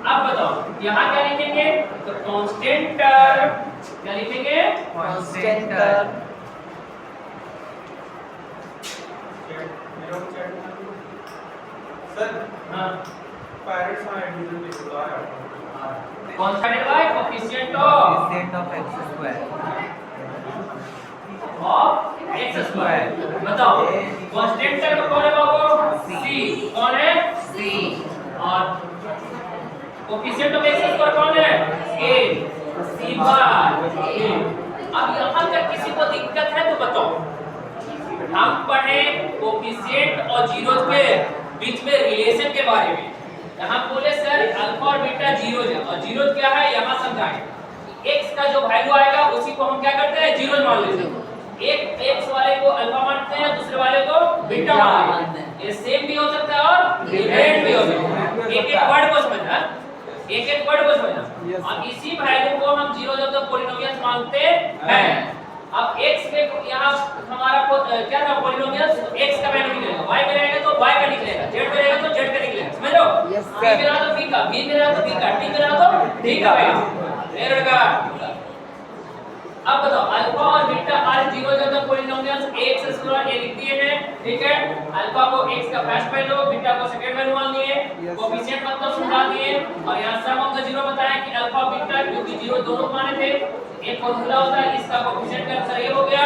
अब बताओ यहाँ क्या लिखेंगे? तो कांस्टेंट टर्म क्या लिखेंगे? Constant term. सर हाँ पैरेट्स में एडिशन के बुला रहा हूं constant by coefficient of x square x square. बताओ कांस्टेंट टर्म कौन है बाबू? c। कौन है? c। और कोएफिशिएंट ऑफ x स्क्वायर कौन है? a। c bar a। अब यहाँ तक किसी को दिक्कत है तो बताओ। हम पढ़े कोएफिशिएंट और जीरोज के बीच में रिलेशन के बारे में। यहाँ बोले सर अल्फा और बीटा जीरोज है और जीरोज क्या है यहाँ समझाएं। x का जो वैल्यू आएगा उसी को हम क्या करते हैं? जीरोज मान लेते हैं। एक x वाले को अल्फा मानते हैं, दूसरे वाले को बीटा मानते हैं। ये सेम भी हो सकता है और डिफरेंट भी हो सकता है। एक एक वर्ड को समझना, एक एक वर्ड को समझना। और इसी वैल्यू को हम जीरोज ऑफ द पॉलिनोमियल्स मानते हैं। अब x के यहाँ हमारा क्या था? पॉलिनोमियल्स x का वैल्यू निकलेगा, y में रहेगा तो y का निकलेगा, z में रहेगा तो z का निकलेगा। समझ लो? c में रहा तो b का, b में रहा तो b का, t में रहा तो d का वैल्यू। क्लियर होगा? अब बताओ अल्फा और beta are zeros of the polynomials x square ये लिख दिए हैं। ठीक है, अल्फा को x का फर्स्ट वैल्यू, बीटा को सेकंड वैल्यू मान लिए, कोएफिशिएंट मतलब समझा दिए और यहां सम ऑफ द जीरो बताया कि अल्फा बीटा क्योंकि जीरो दोनों माने थे एक फॉर्मूला होता है, इसका कोएफिशिएंट का आंसर ये हो गया।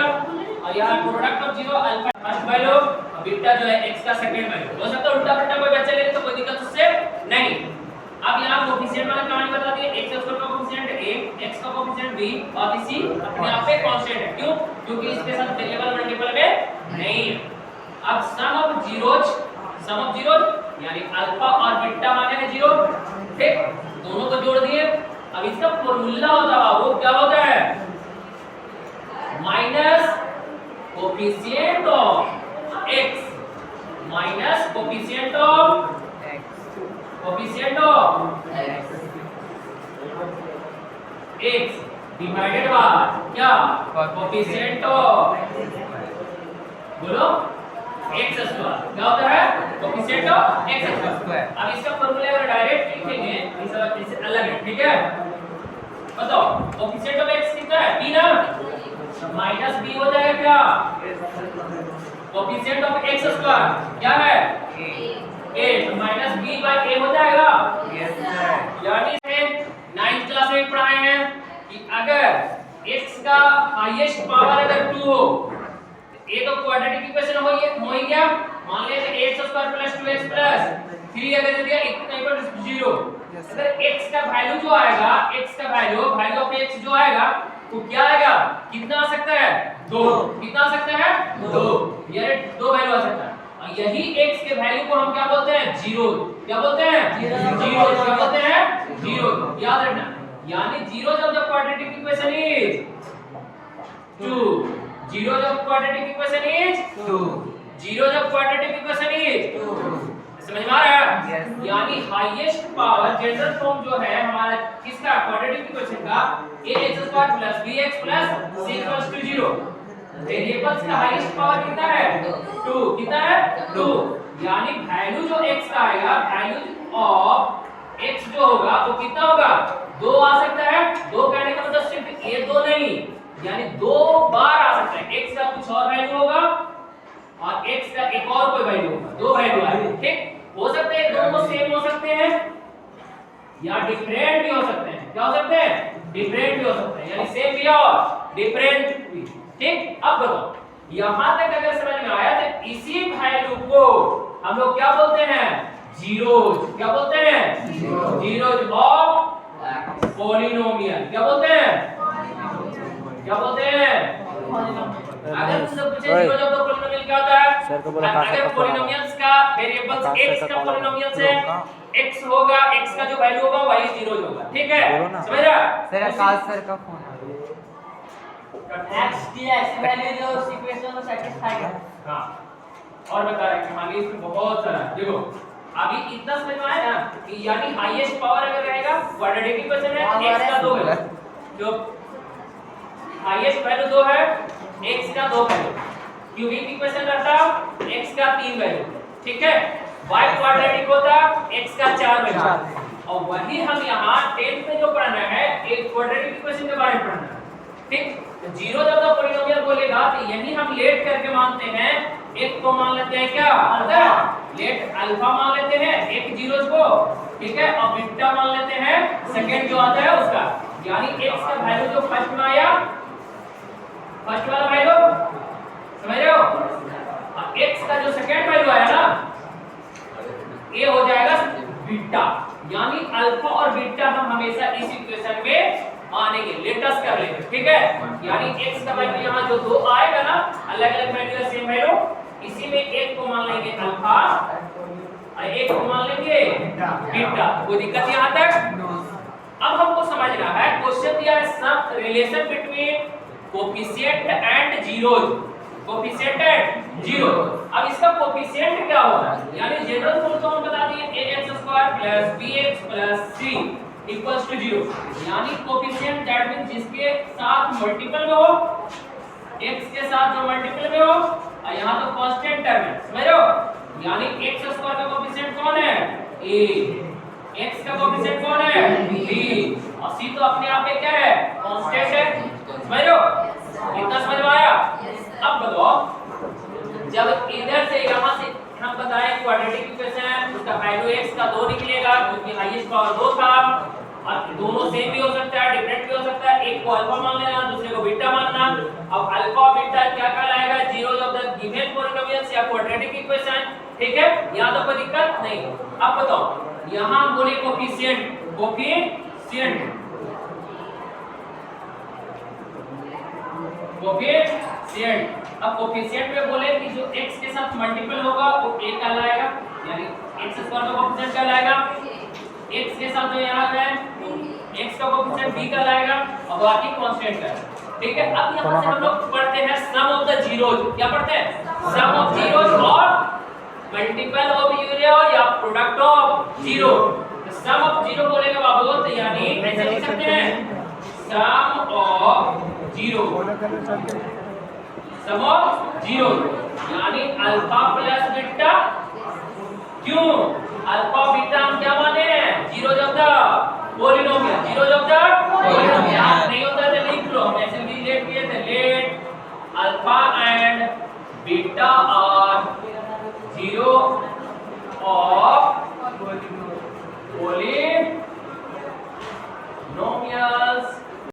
और यहां product of zero alpha first value, beta जो है x का सेकंड वैल्यू। हो सकता है उल्टा पुल्टा कोई बच्चा ले ले तो कोई दिक्कत उससे नहीं। अब यहां कोएफिशिएंट वाला कहानी बता दी, x स्क्वायर का कोएफिशिएंट a, x का कोएफिशिएंट b और इसी अपने आप पे कांस्टेंट है। क्यों? क्योंकि इसके साथ वेरिएबल मल्टीपल में नहीं है। अब सम ऑफ जीरोज यानी अल्फा और बीटा माने हैं जीरो। ठीक, दोनों को जोड़ दिए। अब इसका फार्मूला होता है वो क्या होता है? Minus coefficient of x minus coefficient of x divided by क्या? कोएफिशिएंट ऑफ बोलो x स्क्वायर। क्या होता है? Coefficient of x square. अब इसका फार्मूला अगर डायरेक्ट लिखेंगे इस अलग है। ठीक है, बताओ कोएफिशिएंट ऑफ x कितना है? b ना, माइनस b हो जाएगा क्या? कोएफिशिएंट ऑफ x स्क्वायर क्या है? a तो माइनस b बाय a हो जाएगा। Yes sir. यानी से 9th क्लास में पढ़ाए हैं कि अगर x का हाईएस्ट पावर अगर 2 हो, a तो क्वाड्रेटिक इक्वेशन हो ही गया। मान लेते हैं x square plus 2x plus 3 अगर दे दिया इक्वल टू 0। अगर x का वैल्यू जो आएगा, x का वैल्यू ऑफ x जो आएगा तो क्या आएगा? कितना आ सकता है? 2। कितना आ सकता है? 2। यानी 2 वैल्यू आ सकता है। और यही x के वैल्यू को हम क्या बोलते हैं? जीरो। क्या बोलते हैं? जीरो। क्या बोलते हैं? जीरो। याद रखना, यानी जीरो जब क्वाड्रेटिक इक्वेशन इज 2, जीरो जब क्वाड्रेटिक इक्वेशन इज 2, जीरो जब क्वाड्रेटिक इक्वेशन इज 2। समझ में आ रहा है? यानी हाईएस्ट पावर जनरल फॉर्म जो है हमारा किसका? क्वाड्रेटिक इक्वेशन का ax square plus bx plus c equals to 0। Variables का हाईएस्ट पावर कितना है? 2। कितना है? 2। यानी वैल्यू जो x का आएगा, वैल्यू ऑफ x जो होगा वो कितना होगा? 2 आ सकता है। 2 कहने का मतलब सिर्फ ये 2 नहीं, यानी 2 बार आ सकता है। x का कुछ और वैल्यू होगा और x का एक और कोई वैल्यू होगा। 2 वैल्यू आएंगे। ठीक, हो सकते हैं दोनों सेम हो सकते हैं या डिफरेंट भी हो सकते हैं। क्या हो सकते हैं? डिफरेंट भी हो सकते हैं, यानी सेम भी और डिफरेंट भी। ठीक, अब बताओ यहां तक अगर समझ में आया तो इसी वैल्यू को हम लोग क्या बोलते हैं? जीरोज। क्या बोलते हैं? Zeros of polynomial. क्या बोलते हैं? क्या बोलते हैं? अगर तुमसे पूछे जीरोज ऑफ द पॉलिनोमियल क्या होता है? अगर पॉलिनोमियल्स का वेरिएबल्स x का पॉलिनोमियल से x होगा, x का जो वैल्यू होगा वही जीरोज होगा। ठीक है, समझ रहा? सर आकाश सर का फोन आ रहा है। x की x वैल्यू जो उस इक्वेशन को सैटिस्फाई करे। हां, और बता रहे हैं आगे इसमें बहुत सारा। देखो अभी इतना समझ में आया ना कि यानी हाईएस्ट पावर अगर रहेगा क्वाड्रेटिक इक्वेशन है x का 2 है, जो हाईएस्ट वैल्यू 2 है, x का 2 वैल्यू, क्यूबिक इक्वेशन रहता x का 3 वैल्यू। ठीक है, y क्वाड्रेटिक होता x का 4 वैल्यू और वही हम यहाँ 10th में जो पढ़ना है एक क्वाड्रेटिक इक्वेशन के बारे में पढ़ना है। ठीक, तो जीरो जब तक पॉलिनोमियल बोलेगा तो यही हम लेट करके मानते हैं। एक को मान लेते हैं क्या अल्फा, लेट अल्फा मान लेते हैं एक जीरोस को, ठीक है, और बीटा मान लेते हैं सेकंड जो आता है उसका, यानी x का वैल्यू जो फर्स्ट में आया, फर्स्ट वाला वैल्यू समझ रहे हो, और x का जो सेकंड वैल्यू आया ना ये हो जाएगा बीटा, यानी अल्फा और बीटा हम हमेशा इस इक्वेशन में मानेंगे, लेटस कर लेंगे, ठीक है। यानी x का वैल्यू यहाँ जो दो आएगा ना अलग अलग वैल्यू है सेम वैल्यू, इसी में एक को मान लेंगे अल्फा और एक को मान लेंगे बीटा। कोई दिक्कत यहाँ तक? अब हमको समझना है क्वेश्चन दिया है sum relation between coefficient and zeros, coefficient and zero. अब इसका कोफिशिएंट क्या होगा, यानी जनरल रूल तो हम बता दिए ax² + bx + c equals to 0, यानी कोफिशिएंट दैट मींस जिसके साथ मल्टीपल में हो, x के साथ जो मल्टीपल में हो, और यहां तो कांस्टेंट टर्म है, समझ रहे हो, यानी x² का कोफिशिएंट कौन है a, x का कोफिशिएंट कौन है b, और c तो अपने आप में क्या है कांस्टेंट है, समझ रहे हो, इतना समझ में आया। अब बताओ जब इधर से यहां से हम बताएं क्वाड्रेटिक इक्वेशन, उसका वैल्यू x का 2 निकलेगा क्योंकि हाईएस्ट पावर 2 था, और दोनों सेम भी हो सकता है डिफरेंट भी हो सकता है, एक को अल्फा मान लेना दूसरे को बीटा मानना। अब अल्फा और बीटा क्या कहलाएगा, zeros of the given polynomials या क्वाड्रेटिक इक्वेशन, ठीक है, यहां तो कोई दिक्कत नहीं। अब बताओ यहां हम बोले कोफिशिएंट, कोफिशिएंट कोफिशिएंट, अब कोफिशिएंट में बोले कि जो x के साथ मल्टीपल होगा वो a कहलाएगा, यानी x² का कोफिशिएंट कहलाएगा, x के साथ जो यहाँ है x का कोफिशिएंट b कहलाएगा और बाकी कांस्टेंट है, ठीक है। अब यहाँ से हम लोग पढ़ते हैं सम ऑफ द जीरोज, क्या पढ़ते हैं सम ऑफ जीरोज और मल्टीपल ऑफ यूनियन या product of zero. Sum of zero बोलेगा बाबू तो यानी ऐसे लिख सकते हैं sum of zero, sum of zero यानी अल्फा प्लस बीटा, क्यों अल्फा बीटा हम क्या माने हैं जीरो जब तक पॉलिनोमियल, जीरो जब तक पॉलिनोमियल नहीं होता तो लिख लो, हम ऐसे भी लेट किए थे, लेट अल्फा एंड बीटा